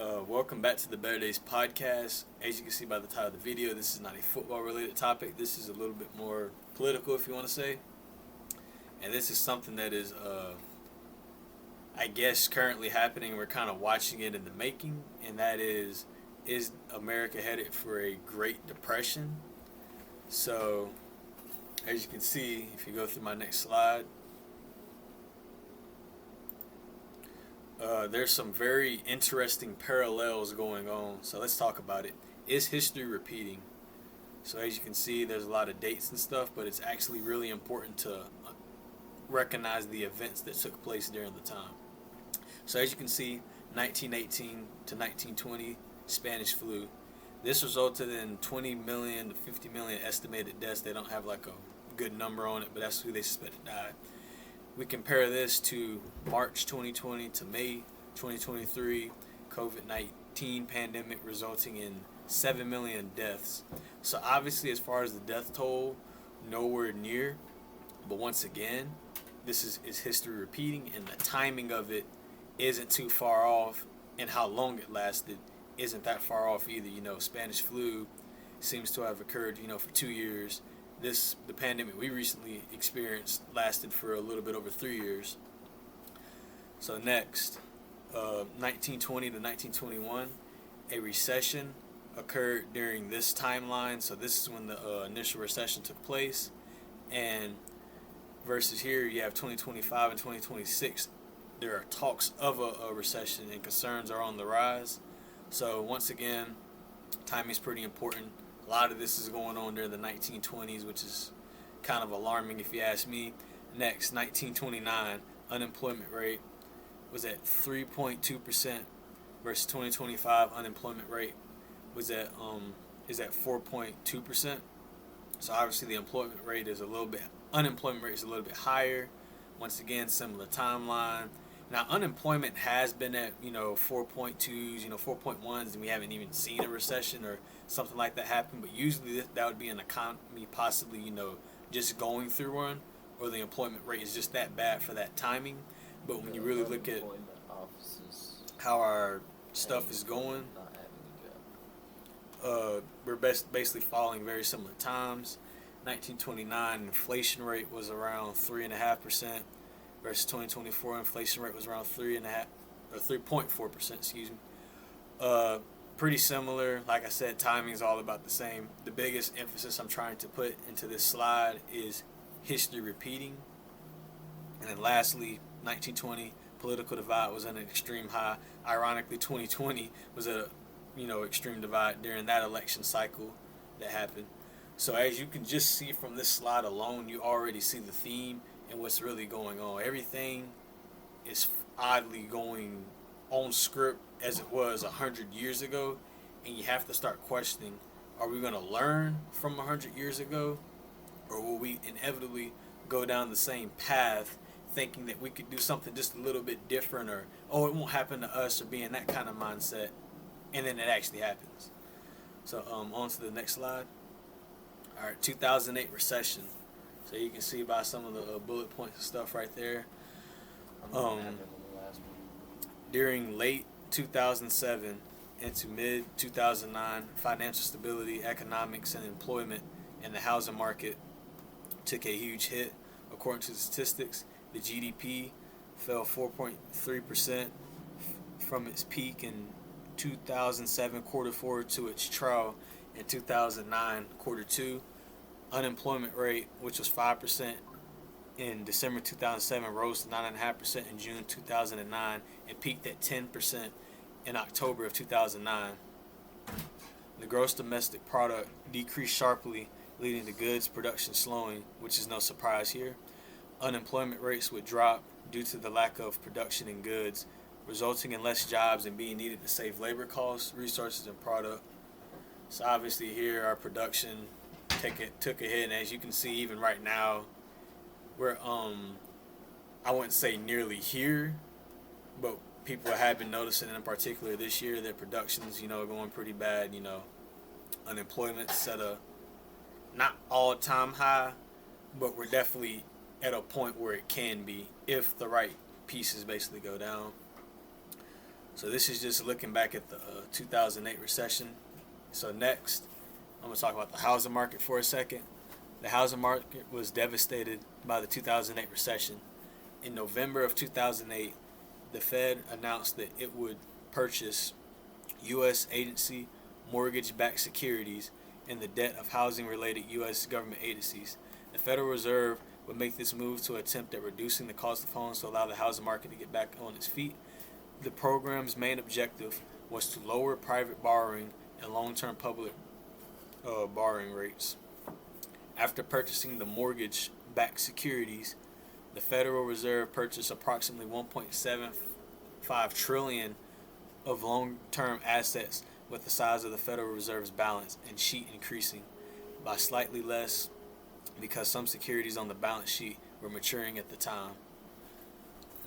Welcome back to the Better Days podcast. As you can see by the title of the video, this is not a football related topic. This is a little bit more political, if you want to say. And this is something that is, I guess, currently happening. We're kind of watching it in the making, and that is America headed for a Great Depression? So, as you can see, if you go through my next slide, there's some very interesting parallels going on. So let's talk about it. Is history repeating? So as you can see, there's a lot of dates and stuff, but it's actually really important to recognize the events that took place during the time. So as you can see, 1918 to 1920, Spanish flu. This resulted in 20 million to 50 million estimated deaths. They don't have like a good number on it, but that's who they suspect died. We compare this to March 2020 to May 2023, COVID-19 pandemic resulting in 7 million deaths. So obviously, as far as the death toll, nowhere near. But once again, this is history repeating, and the timing of it isn't too far off, and how long it lasted isn't that far off either. Spanish flu seems to have occurred, for 2 years. The pandemic we recently experienced lasted for a little bit over 3 years. So next, 1920 to 1921, a recession occurred during this timeline. So this is when the initial recession took place. And versus here, you have 2025 and 2026. There are talks of a recession, and concerns are on the rise. So once again, timing is pretty important. A lot of this is going on during the 1920s, which is kind of alarming if you ask me. Next, 1929, unemployment rate was at 3.2% versus 2025 unemployment rate is at 4.2%. So obviously the unemployment rate is a little bit higher. Once again, similar timeline. Now, unemployment has been at 4.2s, 4.1s, and we haven't even seen a recession or something like that happen. But usually that would be an economy possibly just going through one, or the employment rate is just that bad for that timing. But when you really look at how our stuff is going, we're basically following very similar times. 1929 inflation rate was around 3.5%. Versus 2024, inflation rate was around 3.4%. Excuse me. Pretty similar. Like I said, timing is all about the same. The biggest emphasis I'm trying to put into this slide is history repeating. And then lastly, 1920, political divide was at an extreme high. Ironically, 2020 was at a extreme divide during that election cycle that happened. So as you can just see from this slide alone, you already see the theme and what's really going on. Everything is oddly going on script as it was 100 years ago, and you have to start questioning, are we going to learn from 100 years ago, or will we inevitably go down the same path thinking that we could do something just a little bit different, or it won't happen to us, or be in that kind of mindset, and then it actually happens. So on to the next slide. All right, 2008 recession. So you can see by some of the bullet points and stuff right there. During late 2007 into mid 2009, financial stability, economics, and employment in the housing market took a huge hit. According to the statistics, the GDP fell 4.3% from its peak in 2007 quarter 4 to its trough in 2009 quarter 2. Unemployment rate, which was 5% in December 2007, rose to 9.5% in June 2009 and peaked at 10% in October of 2009. The gross domestic product decreased sharply, leading to goods production slowing, which is no surprise here. Unemployment rates would drop due to the lack of production in goods, resulting in less jobs and being needed to save labor costs, resources, and product. So obviously here our production took a hit, and as you can see, even right now, we're I wouldn't say nearly here, but people have been noticing in particular this year that production's going pretty bad. Unemployment's at a not all-time high, but we're definitely at a point where it can be if the right pieces basically go down. So this is just looking back at the 2008 recession. So next, I'm going to talk about the housing market for a second. The housing market was devastated by the 2008 recession. In November of 2008, the Fed announced that it would purchase U.S. agency mortgage-backed securities and the debt of housing-related U.S. government agencies. The Federal Reserve would make this move to attempt at reducing the cost of homes to allow the housing market to get back on its feet. The program's main objective was to lower private borrowing and long-term public borrowing rates. After purchasing the mortgage-backed securities, the Federal Reserve purchased approximately $1.75 trillion of long-term assets, with the size of the Federal Reserve's balance and sheet increasing by slightly less because some securities on the balance sheet were maturing at the time.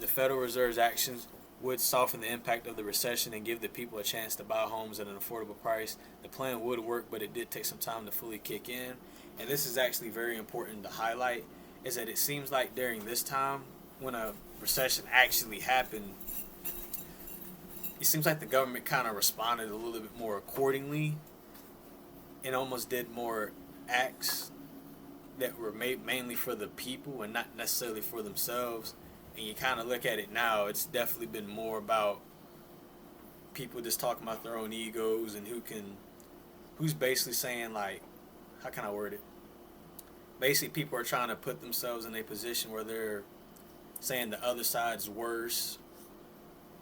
The Federal Reserve's actions would soften the impact of the recession and give the people a chance to buy homes at an affordable price. The plan would work, but it did take some time to fully kick in. And this is actually very important to highlight, is that it seems like during this time, when a recession actually happened, it seems like the government kind of responded a little bit more accordingly and almost did more acts that were made mainly for the people and not necessarily for themselves. And you kind of look at it now, it's definitely been more about people just talking about their own egos and who's basically saying, like, how can I word it? Basically, people are trying to put themselves in a position where they're saying the other side's worse,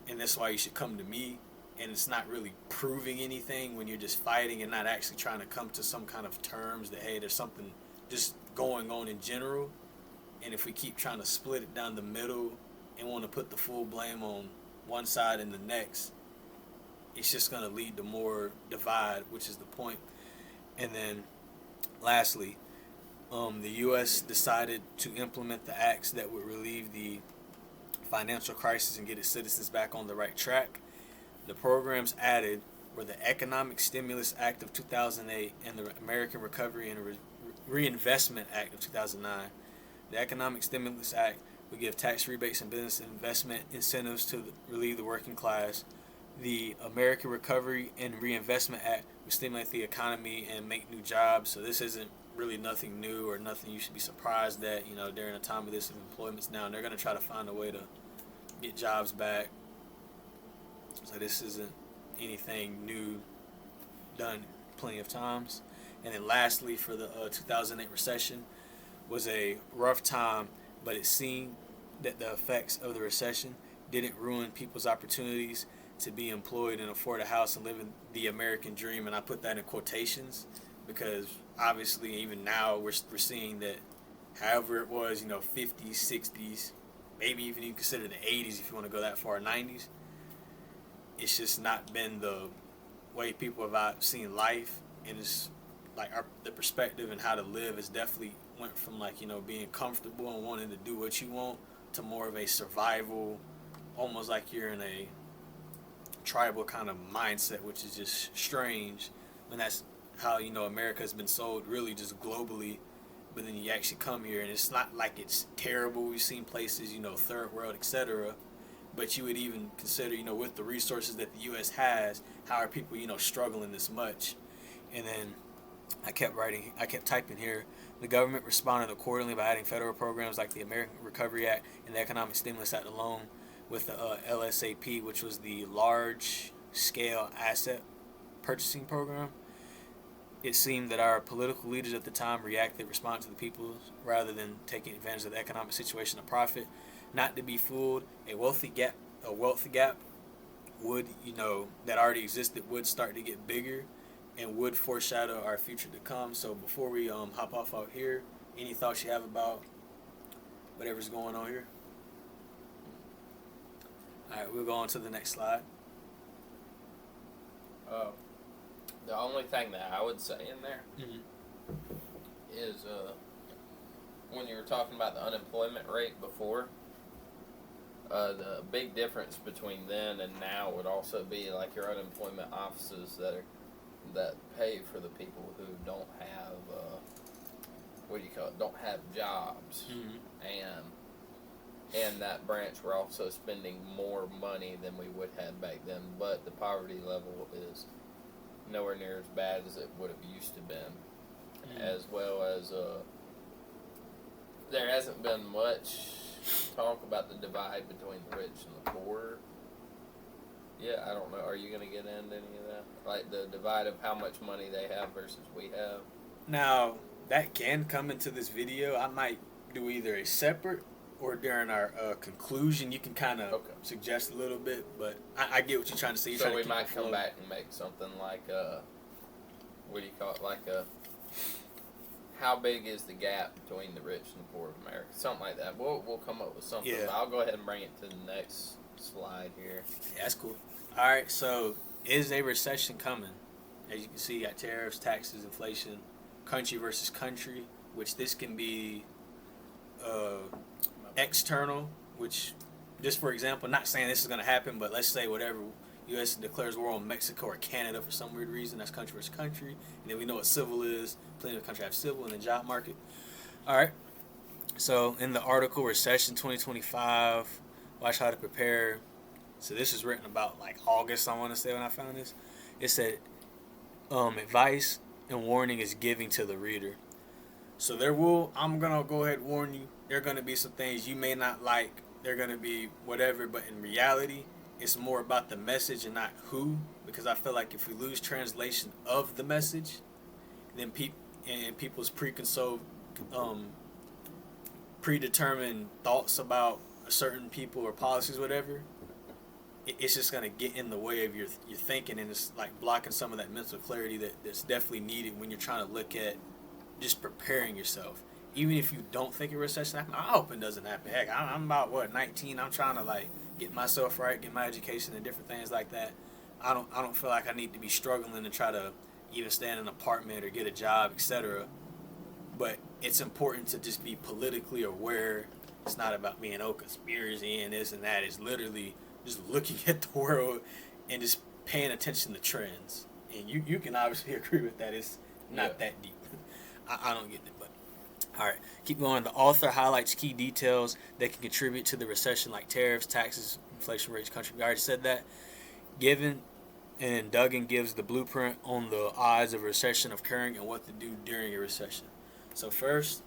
and that's why you should come to me. And it's not really proving anything when you're just fighting and not actually trying to come to some kind of terms that, hey, there's something just going on in general. And if we keep trying to split it down the middle and want to put the full blame on one side and the next, it's just going to lead to more divide, which is the point. And then lastly, the U.S. decided to implement the acts that would relieve the financial crisis and get its citizens back on the right track. The programs added were the Economic Stimulus Act of 2008 and the American Recovery and Reinvestment Act of 2009. The Economic Stimulus Act would give tax rebates and business investment incentives to relieve the working class. The American Recovery and Reinvestment Act would stimulate the economy and make new jobs. So this isn't really nothing new or nothing you should be surprised at. You know, during a time of this, if employment's down, they're going to try to find a way to get jobs back. So this isn't anything new, done plenty of times. And then lastly, for the 2008 recession, was a rough time, but it seemed that the effects of the recession didn't ruin people's opportunities to be employed and afford a house and live in the American dream. And I put that in quotations because obviously even now we're seeing that however it was, 50s, 60s, maybe even you consider the 80s if you want to go that far, 90s, it's just not been the way people have seen life. And it's like the perspective and how to live is definitely went from being comfortable and wanting to do what you want to more of a survival, almost like you're in a tribal kind of mindset, which is just strange. And that's how America has been sold really just globally. But then you actually come here and it's not like it's terrible. We've seen places, third world, etc. But you would even consider, with the resources that the U.S. has, how are people, struggling this much? And then I kept typing here. The government responded accordingly by adding federal programs like the American Recovery Act and the Economic Stimulus Act, along with the LSAP, which was the large-scale asset purchasing program. It seemed that our political leaders at the time reacted, responded to the people rather than taking advantage of the economic situation to profit. Not to be fooled, a wealthy gap would, that already existed would start to get bigger and would foreshadow our future to come. So before we hop off out here, any thoughts you have about whatever's going on here? All right, we'll go on to the next slide. The only thing that I would say in there is when you were talking about the unemployment rate before, the big difference between then and now would also be like your unemployment offices that pay for the people who don't have don't have jobs. And and that branch were also spending more money than we would have back then, but the poverty level is nowhere near as bad as it would have used to been, as well as there hasn't been much talk about the divide between the rich and the poor. Yeah, I don't know. Are you going to get into any of that? Like the divide of how much money they have versus we have? Now, that can come into this video. I might do either a separate or during our conclusion. You can kind of suggest a little bit, but I get what you're trying to say. So we might come back and make something like what do you call it? Like how big is the gap between the rich and the poor of America? Something like that. We'll come up with something. Yeah. But I'll go ahead and bring it to the next slide here. Yeah, that's cool. All right, so is a recession coming? As you can see, you got tariffs, taxes, inflation, country versus country, which this can be external, which just for example, not saying this is going to happen, but let's say whatever, U.S. declares war on Mexico or Canada for some weird reason, that's country versus country. And then we know what civil is. Plenty of countries have civil in the job market. All right, so in the article, Recession 2025, watch how to prepare. So this is written about like August, I want to say, when I found this. It said, advice and warning is giving to the reader. So I'm going to go ahead and warn you, there are going to be some things you may not like. They're going to be whatever, but in reality, it's more about the message and not who, because I feel like if we lose translation of the message, then people's predetermined thoughts about certain people or policies, whatever, it's just going to get in the way of your thinking, and it's like blocking some of that mental clarity that's definitely needed when you're trying to look at just preparing yourself. Even if you don't think a recession happen, I hope it doesn't happen. Heck, I'm about 19. I'm trying to like get myself right, get my education and different things like that. I don't feel like I need to be struggling to try to even stay in an apartment or get a job, etc. But it's important to just be politically aware. It's not about being conspiracy and this and that. It's literally just looking at the world and just paying attention to trends. And you can obviously agree with that. It's not that deep. I don't get it, but all right, keep going. The author highlights key details that can contribute to the recession, like tariffs, taxes, inflation rates, country. We already said that. And Duggan gives the blueprint on the odds of a recession occurring and what to do during a recession. So first,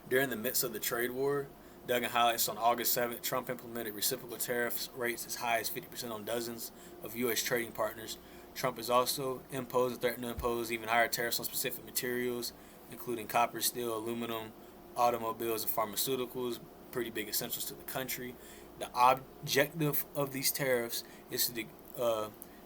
during the midst of the trade war, Duggan highlights on August 7th, Trump implemented reciprocal tariff rates as high as 50% on dozens of U.S. trading partners. Trump has also imposed and threatened to impose even higher tariffs on specific materials, including copper, steel, aluminum, automobiles, and pharmaceuticals, pretty big essentials to the country. The objective of these tariffs is to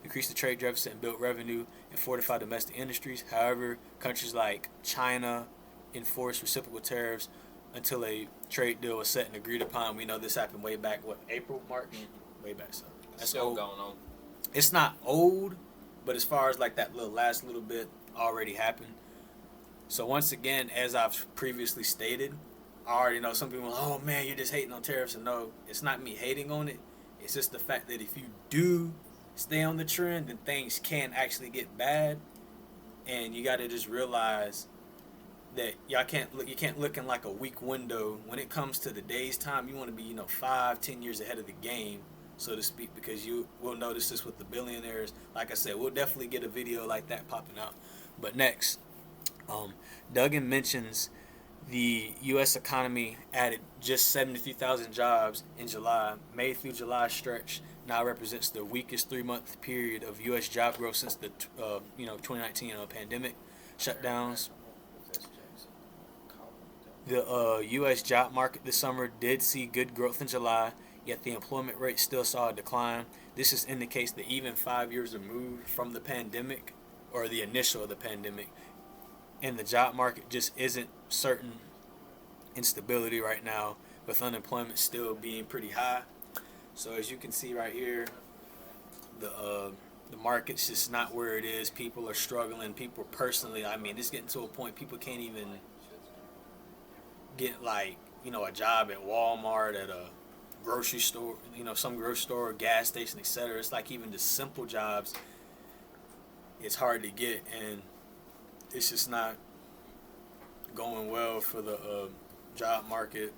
decrease the trade deficit and build revenue and fortify domestic industries. However, countries like China enforce reciprocal tariffs until a trade deal was set and agreed upon. We know this happened way back, April, March? Mm-hmm. Way back, so that's still old. Going on. It's not old, but as far as like that last little bit already happened. So once again, as I've previously stated, I already know some people, oh man, you're just hating on tariffs. And no, it's not me hating on it. It's just the fact that if you do stay on the trend, then things can actually get bad. And you got to just realize that you can't look in like a week window. When it comes to the day's time, you want to be 5-10 years ahead of the game, so to speak, because you will notice this with the billionaires. Like I said, we'll definitely get a video like that popping out. But next, Duggan mentions the U.S. economy added just 73,000 jobs in July. May through July stretch now represents the weakest 3-month period of U.S. job growth since the 2019 pandemic shutdowns. The U.S. job market this summer did see good growth in July, yet the employment rate still saw a decline. This just indicates that even 5 years removed from the pandemic, or the initial of the pandemic, and the job market just isn't certain instability right now, with unemployment still being pretty high. So as you can see right here, the market's just not where it is. People are struggling. People personally, it's getting to a point people can't even get a job at Walmart, at a grocery store, some grocery store, gas station, etc. It's like even the simple jobs, it's hard to get, and it's just not going well for the job market.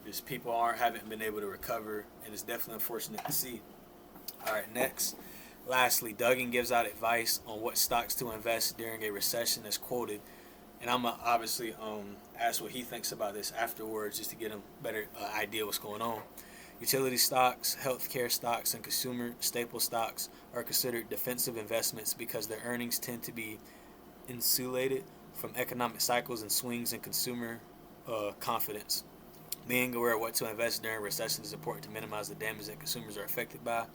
Just people haven't been able to recover, and it's definitely unfortunate to see. All right, next. Lastly, Duggan gives out advice on what stocks to invest during a recession as quoted. And I'm going to obviously ask what he thinks about this afterwards just to get him a better idea what's going on. Utility stocks, healthcare stocks, and consumer staple stocks are considered defensive investments because their earnings tend to be insulated from economic cycles and swings in consumer confidence. Being aware of what to invest during recession is important to minimize the damage that consumers are affected by.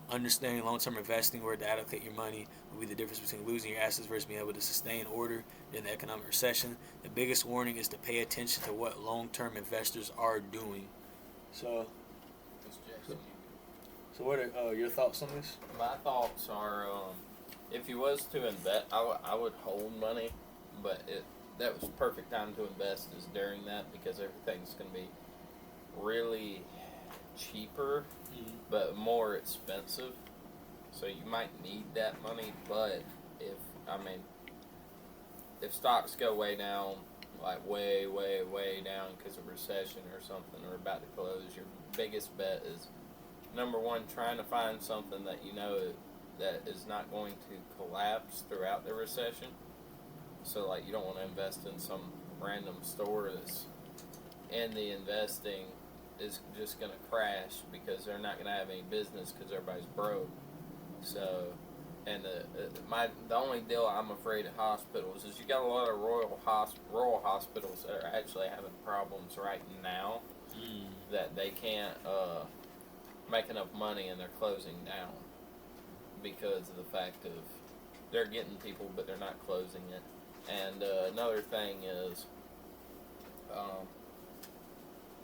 Understanding long-term investing, where to allocate your money, will be the difference between losing your assets versus being able to sustain order during the economic recession. The biggest warning is to pay attention to what long-term investors are doing. So what are your thoughts on this? My thoughts are, if you was to invest, I would hold money, but that was perfect time to invest is during that because everything's going to be really cheaper, but more expensive. So you might need that money, but if stocks go way down, like way down because of recession or something, or about to close, your biggest bet is number one, trying to find something that you know that is not going to collapse throughout the recession. So like you don't want to invest in some random store that's in the investing is just going to crash because they're not going to have any business because everybody's broke. So, and the only deal I'm afraid of hospitals is you got a lot of rural hospitals that are actually having problems right now that they can't make enough money and they're closing down because of the fact of they're getting people but they're not closing it. And another thing is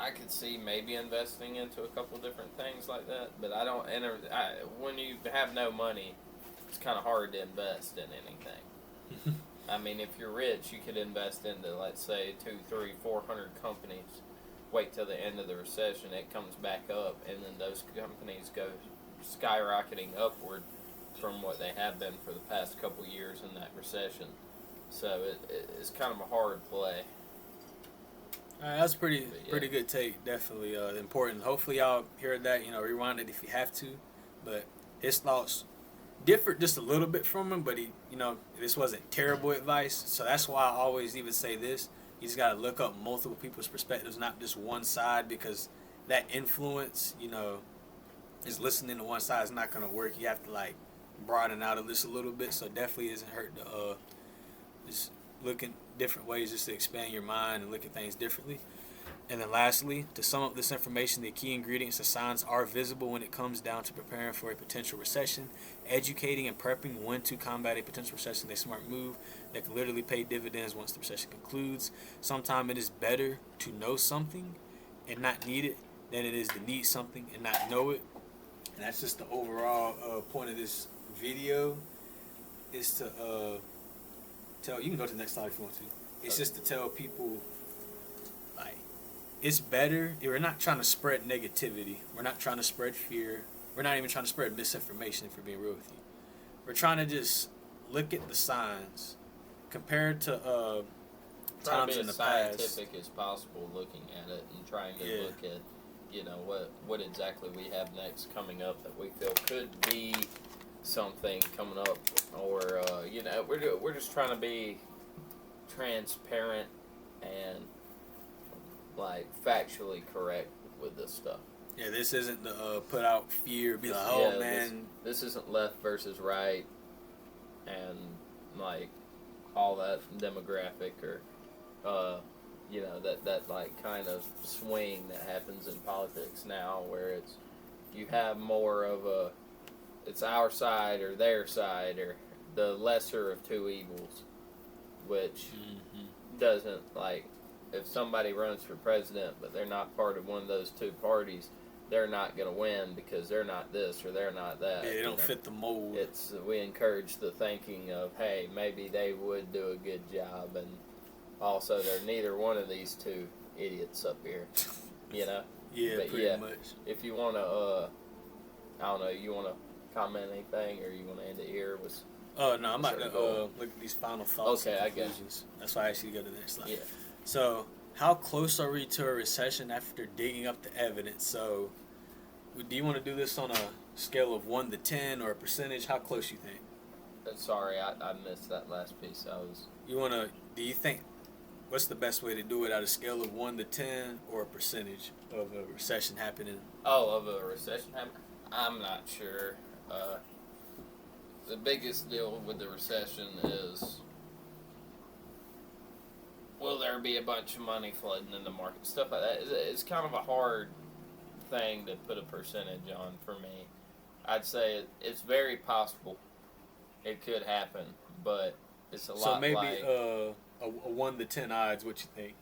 I could see maybe investing into a couple different things like that, but I don't enter. When you have no money, it's kind of hard to invest in anything. I mean, if you're rich, you could invest into, let's say, 200, 300, 400 companies. Wait till the end of the recession, it comes back up, and then those companies go skyrocketing upward from what they have been for the past couple years in that recession. So it's kind of a hard play. That's pretty good take. Definitely important. Hopefully y'all heard that. Rewind it if you have to. But his thoughts differed just a little bit from him. But he, this wasn't terrible advice. So that's why I always even say this. You just gotta look up multiple people's perspectives, not just one side, because that influence, is listening to one side is not gonna work. You have to broaden out of this a little bit. So definitely isn't hurt to just look in different ways just to expand your mind and look at things differently. And then lastly, to sum up this information, the key ingredients and signs are visible when it comes down to preparing for a potential recession. Educating and prepping when to combat a potential recession is a smart move that can literally pay dividends once the recession concludes. Sometimes it is better to know something and not need it than it is to need something and not know it. And that's just the overall point of this video, is to tell, you can go to the next slide if you want to. It's just to tell people, it's better. We're not trying to spread negativity. We're not trying to spread fear. We're not even trying to spread misinformation, if we're being real with you. We're trying to just look at the signs compared to times in the past. As scientific as possible, looking at it and trying to look at, what exactly we have next coming up that we feel could be something coming up, or we're just trying to be transparent and factually correct with this stuff. Yeah, this isn't to put out fear, be like, man, this isn't left versus right, and all that demographic or that kind of swing that happens in politics now, where it's you have more of a it's our side or their side, or the lesser of two evils, which doesn't, if somebody runs for president but they're not part of one of those two parties, they're not going to win because they're not this or they're not that. Yeah, they don't fit the mold. We encourage the thinking of, hey, maybe they would do a good job, and also they're neither one of these two idiots up here, Yeah, but pretty much. If you want to, I don't know, you want to comment anything, or you want to end it here with? Oh no, I'm about to look at these final thoughts. Okay, I guess. That's why I actually go to the next slide. Yeah. So, how close are we to a recession after digging up the evidence? So, do you want to do this on a scale of 1 to 10 or a percentage? How close you think? Sorry, I missed that last piece. Do you think, what's the best way to do it, at a scale of 1 to 10 or a percentage of a recession happening? Oh, of a recession happening? I'm not sure. The biggest deal with the recession is, will there be a bunch of money flooding in the market? Stuff like that. It's kind of a hard thing to put a percentage on for me. I'd say it's very possible it could happen, but it's a lot So maybe like... a 1 to 10 odds, what you think?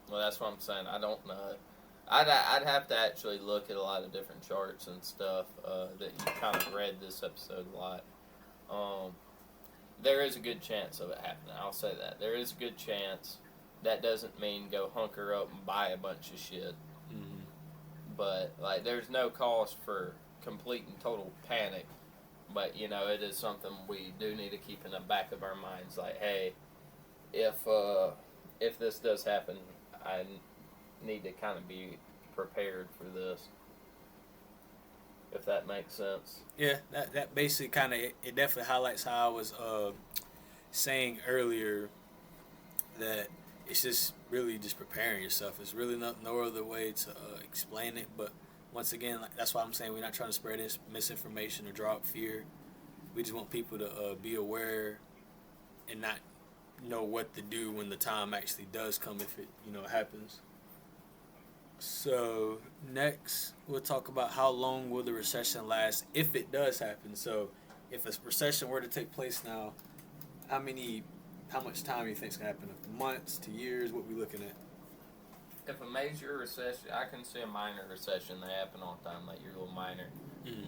Well, that's what I'm saying. I don't know. I'd have to actually look at a lot of different charts and stuff that you kind of read this episode a lot. There is a good chance of it happening. I'll say that. There is a good chance. That doesn't mean go hunker up and buy a bunch of shit. Mm-hmm. But, like, there's no cause for complete and total panic. But, you know, it is something we do need to keep in the back of our minds. Like, hey, if this does happen, I need to kind of be prepared for this. If that makes sense. Yeah, that basically kind of, it definitely highlights how I was saying earlier that it's just really just preparing yourself. It's really no other way to explain it. But once again, like, that's why I'm saying we're not trying to spread this misinformation or draw up fear. We just want people to be aware and not know what to do when the time actually does come, if it happens. So next, we'll talk about how long will the recession last if it does happen. So if a recession were to take place now, how much time do you think is going to happen? Months to years? What we looking at? If a major recession, I can see a minor recession. They happen all the time, like your little minor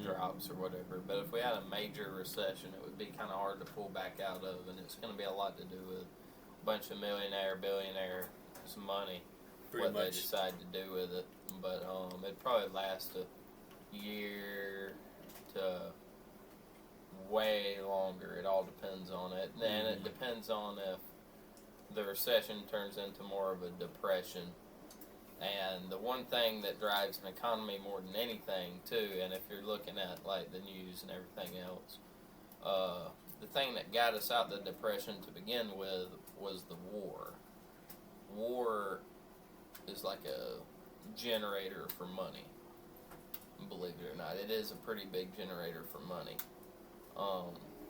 drops or whatever. But if we had a major recession, it would be kind of hard to pull back out of, and it's going to be a lot to do with a bunch of billionaires' money. Pretty what much. They decide to do with it. But it'd probably last a year to way longer. It all depends on it. And it depends on if the recession turns into more of a depression. And the one thing that drives an economy more than anything, too, and if you're looking at like the news and everything else, the thing that got us out the depression to begin with was the war. War is like a generator for money. Believe it or not, it is a pretty big generator for money.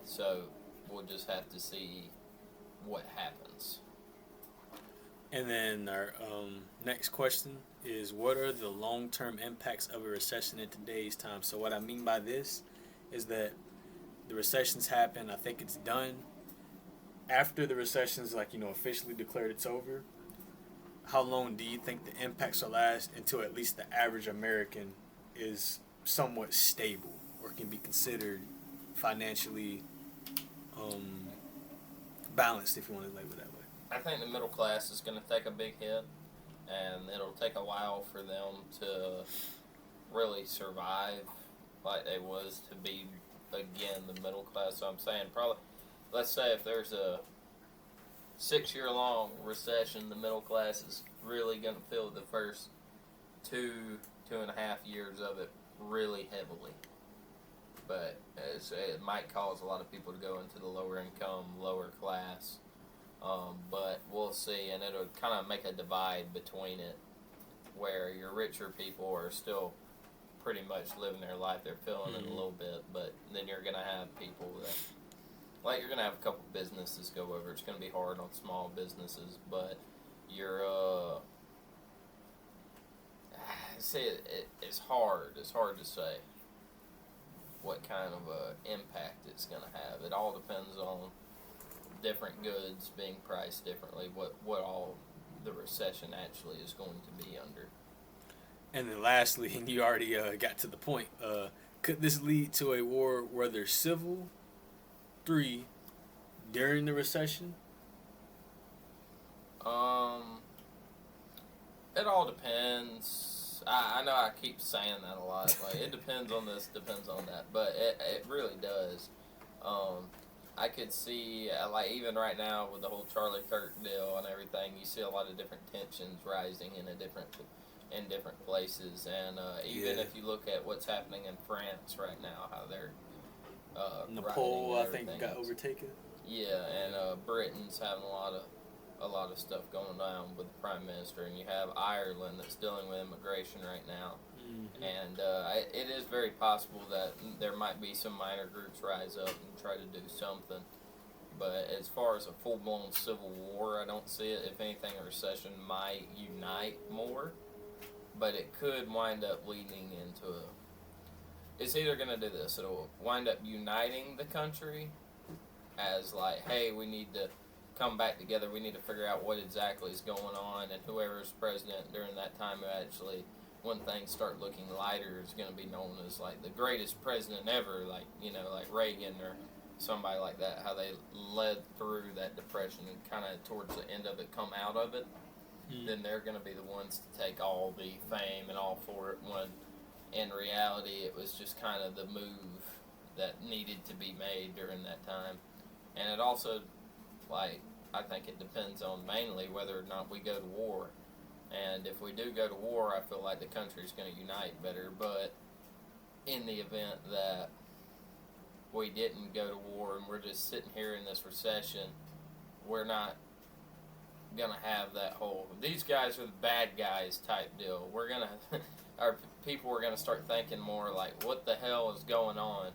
So we'll just have to see what happens. And then our next question is, what are the long-term impacts of a recession in today's time? So what I mean by this is that the recessions happen. I think it's done. After the recession's officially declared it's over, how long do you think the impacts will last until at least the average American is somewhat stable or can be considered financially balanced, if you want to label it that way? I think the middle class is going to take a big hit, and it'll take a while for them to really survive like they was to be, again, the middle class. So I'm saying probably, let's say if there's a 6-year-long recession, the middle class is really going to feel the first 2.5 years of it really heavily. But it might cause a lot of people to go into the lower income, lower class. But we'll see, and it'll kind of make a divide between it, where your richer people are still pretty much living their life. They're feeling it a little bit, but then you're going to have people that, like, you're going to have a couple businesses go over. It's going to be hard on small businesses, but you're, it's hard. It's hard to say what kind of impact it's going to have. It all depends on different goods being priced differently, what all the recession actually is going to be under. And then lastly, and you already got to the point, could this lead to a war, whether civil, 3, during the recession? It all depends. I know I keep saying that a lot. Like, it depends on this, depends on that, but it really does. I could see, like, even right now with the whole Charlie Kirk deal and everything, you see a lot of different tensions rising in different places. And even if you look at what's happening in France right now, how they're Nepal, I think, got overtaken. Yeah, and Britain's having a lot of stuff going down with the Prime Minister, and you have Ireland that's dealing with immigration right now. Mm-hmm. And it is very possible that there might be some minor groups rise up and try to do something. But as far as a full-blown civil war, I don't see it. If anything, a recession might unite more, but it could wind up leading into a... It's either going to do this. It'll wind up uniting the country as like, hey, we need to come back together. We need to figure out what exactly is going on, and whoever's president during that time who actually, when things start looking lighter, is going to be known as like the greatest president ever, like, you know, like Reagan or somebody like that, how they led through that depression and kind of towards the end of it come out of it. Then they're going to be the ones to take all the fame and all for it, when in reality it was just kind of the move that needed to be made during that time. And it also, like, I think it depends on mainly whether or not we go to war. And if we do go to war, I feel like the country's going to unite better. But in the event that we didn't go to war and we're just sitting here in this recession, we're not going to have that whole, these guys are the bad guys type deal. We're going to, our people are going to start thinking more like, what the hell is going on?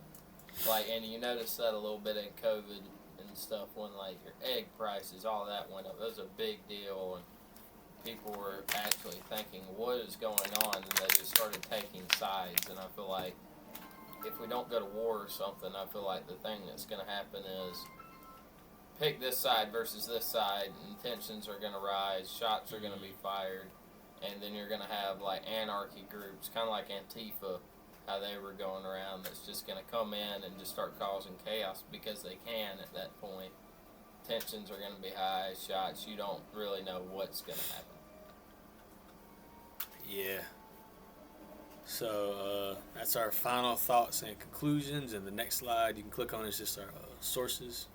Like, and you notice that a little bit in COVID and stuff, when like your egg prices, all that went up. That was a big deal, and people were actually thinking, what is going on? And they just started taking sides. And I feel like if we don't go to war or something, I feel like the thing that's going to happen is pick this side versus this side, and tensions are going to rise, shots are going to be fired, and then you're going to have like anarchy groups, kind of like Antifa, how they were going around, that's just going to come in and just start causing chaos because they can at that point. Tensions are going to be high, shots, you don't really know what's going to happen. Yeah. So that's our final thoughts and conclusions, and the next slide you can click on is just our sources.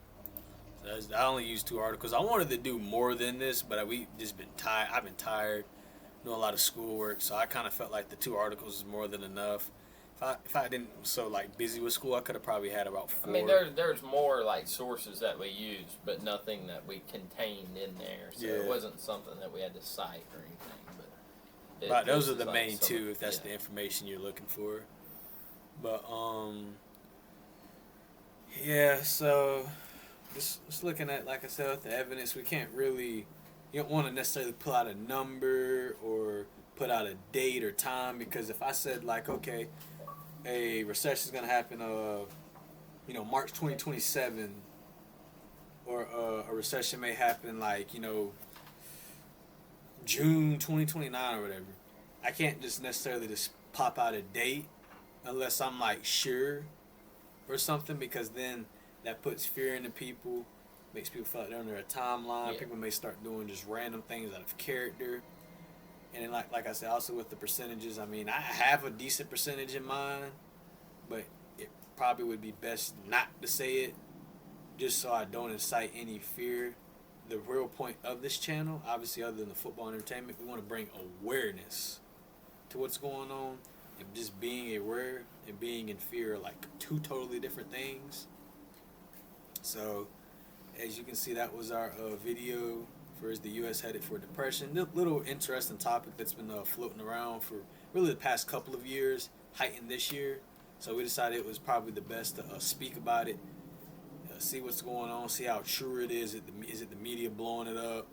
So I only used 2 articles. I wanted to do more than this, but we just been tired. I've been tired, doing a lot of schoolwork, so I kind of felt like the 2 articles is more than enough. If I didn't so like busy with school, I could have probably had about 4. I mean, there's more like sources that we used, but nothing that we contained in there. So it wasn't something that we had to cite or anything. But those are the main 2, if that's the information you're looking for. But yeah. So just looking at, like I said, with the evidence, we can't really. You don't want to necessarily pull out a number or put out a date or time, because if I said like, okay, a recession is going to happen, March 2027, or a recession may happen like, June 2029 or whatever. I can't just necessarily just pop out a date unless I'm like sure or something, because then that puts fear into people, makes people feel like they're under a timeline. Yeah. People may start doing just random things out of character. And then like I said, also with the percentages, I mean, I have a decent percentage in mind, but it probably would be best not to say it, just so I don't incite any fear. The real point of this channel, obviously other than the football entertainment, we want to bring awareness to what's going on. And just being aware and being in fear are like 2 totally different things. So, as you can see, that was our video for Is the U.S. Headed for Depression? Little interesting topic that's been floating around for really the past couple of years, heightened this year. So we decided it was probably the best to speak about it, see what's going on, see how true it is. Is it the media blowing it up?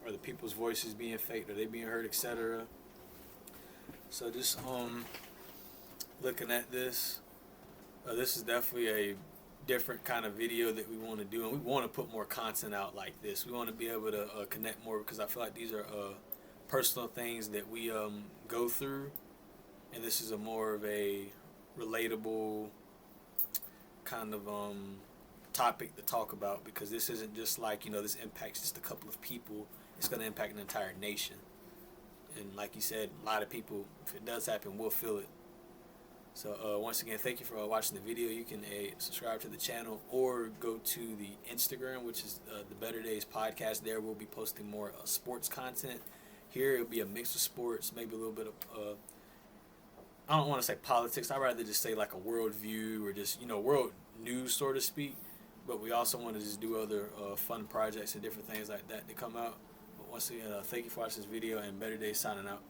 Are the people's voices being faked? Are they being heard, etc.? So just looking at this, this is definitely a different kind of video that we want to do, and we want to put more content out like this. We want to be able to connect more, because I feel like these are personal things that we go through, and this is a more of a relatable kind of topic to talk about, because this isn't just like, this impacts just a couple of people. It's going to impact an entire nation. And like you said, a lot of people, if it does happen, will feel it. So once again, thank you for watching the video. You can subscribe to the channel or go to the Instagram, which is the Better Days Podcast. There we'll be posting more sports content. Here it'll be a mix of sports, maybe a little bit of I don't want to say politics. I'd rather just say like a world view or just, world news, so to speak. But we also want to just do other fun projects and different things like that to come out. But once again, thank you for watching this video, and Better Days signing out.